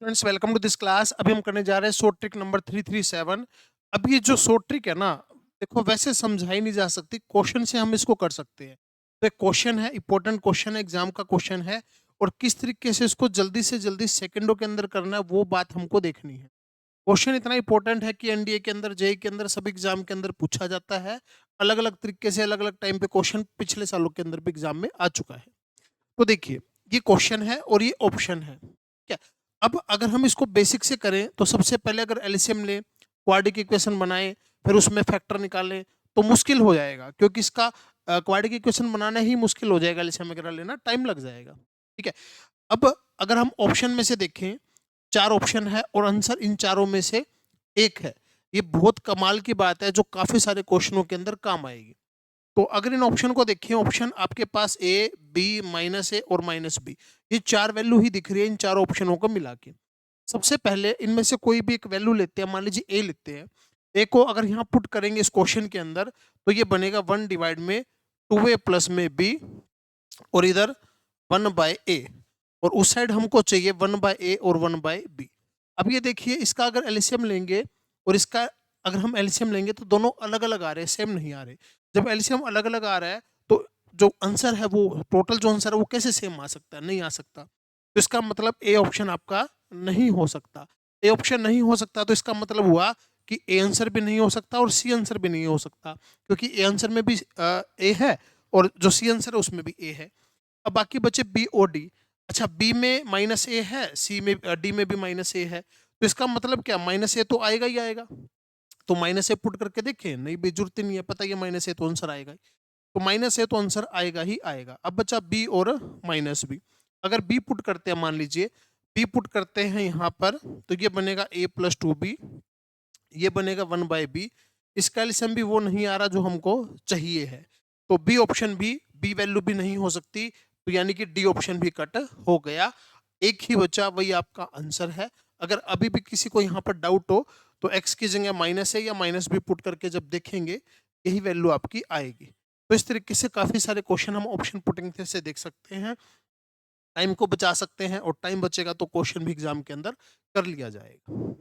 Friends welcome to this class. अभी हम करने जा रहे हैं शॉर्ट ट्रिक नंबर 337। अब ये जो शॉर्ट ट्रिक है ना, देखो वैसे समझाई नहीं जा सकती, क्वेश्चन से हम इसको कर सकते हैं। तो एक क्वेश्चन है, इंपॉर्टेंट क्वेश्चन है, एग्जाम का क्वेश्चन है, और किस तरीके से इसको जल्दी से जल्दी सेकंडों के अंदर करना है वो बात हमको देखनी है। क्वेश्चन इतना इंपॉर्टेंट है कि एनडीए के अंदर, जेई के अंदर, सब एग्जाम के अंदर पूछा जाता है। अलग अलग तरीके से अलग अलग टाइम पे क्वेश्चन पिछले सालों के अंदर भी एग्जाम में आ चुका है। तो देखिए, ये क्वेश्चन है और ये ऑप्शन है। क्या अब अगर हम इसको बेसिक से करें तो सबसे पहले अगर एलसीएम लें, क्वाड्रेटिक इक्वेशन बनाएं, फिर उसमें फैक्टर निकालें तो मुश्किल हो जाएगा, क्योंकि इसका क्वाड्रेटिक इक्वेशन बनाना ही मुश्किल हो जाएगा, एलसीएम वगैरह लेना टाइम लग जाएगा। ठीक है। अब अगर हम ऑप्शन में से देखें, चार ऑप्शन है और आंसर इन चारों में से एक है। ये बहुत कमाल की बात है जो काफी सारे क्वेश्चनों के अंदर काम आएगी। तो अगर इन ऑप्शन को देखें, ऑप्शन आपके पास ए, बी, माइनस ए और माइनस बी, ये चार वैल्यू ही दिख रही है इन चारों ऑप्शनों को मिला के। सबसे पहले इनमें से कोई भी एक वैल्यू लेते हैं, मान लीजिए ए लेते हैं। ए को अगर यहाँ पुट करेंगे इस क्वेश्चन के अंदर तो ये बनेगा 1 डिवाइड में 2a प्लस में बी, और इधर 1/a, और उस साइड हमको चाहिए 1/a और 1/b। अब ये देखिए, इसका अगर एलसीएम लेंगे और इसका अगर हम एलसीएम लेंगे तो दोनों अलग अलग आ रहे हैं, सेम नहीं आ रहे। जब एलसीएम अलग अलग आ रहा है तो जो आंसर है, वो टोटल जो आंसर है वो कैसे सेम आ सकता है? नहीं आ सकता। तो इसका मतलब ए ऑप्शन आपका नहीं हो सकता। ए ऑप्शन नहीं हो सकता तो इसका मतलब हुआ कि ए आंसर भी नहीं हो सकता और सी आंसर भी नहीं हो सकता, क्योंकि ए आंसर में भी ए है और जो सी आंसर है उसमें भी ए है। अब बाकी बचे बी और डी। अच्छा, बी में माइनस ए है, सी में, डी में भी माइनस ए है, तो इसका मतलब क्या, माइनस ए तो आएगा ही आएगा। तो माइनस ए पुट करके देखें, नहीं भी जरूरत ही नहीं है, पता है माइनस ए तो आंसर आएगा ही। तो माइनस ए तो आंसर आएगा ही आएगा। अब बचा बी और माइनस बी। अगर बी पुट करते हैं, मान लीजिए बी पुट करते हैं यहाँ पर, तो ये बनेगा a प्लस 2b, ये बनेगा 1/b। इसका एलसीएम भी वो नहीं आ रहा जो हमको चाहिए है, तो बी ऑप्शन भी, बी वैल्यू भी नहीं हो सकती, तो यानी कि डी ऑप्शन भी कट हो गया। एक ही बचा, वही आपका आंसर है। अगर अभी भी किसी को यहाँ पर डाउट हो तो एक्स की जगह माइनस है या माइनस बी पुट करके जब देखेंगे यही वैल्यू आपकी आएगी। तो इस तरीके से काफी सारे क्वेश्चन हम ऑप्शन पुटिंग से देख सकते हैं, टाइम को बचा सकते हैं, और टाइम बचेगा तो क्वेश्चन भी एग्जाम के अंदर कर लिया जाएगा।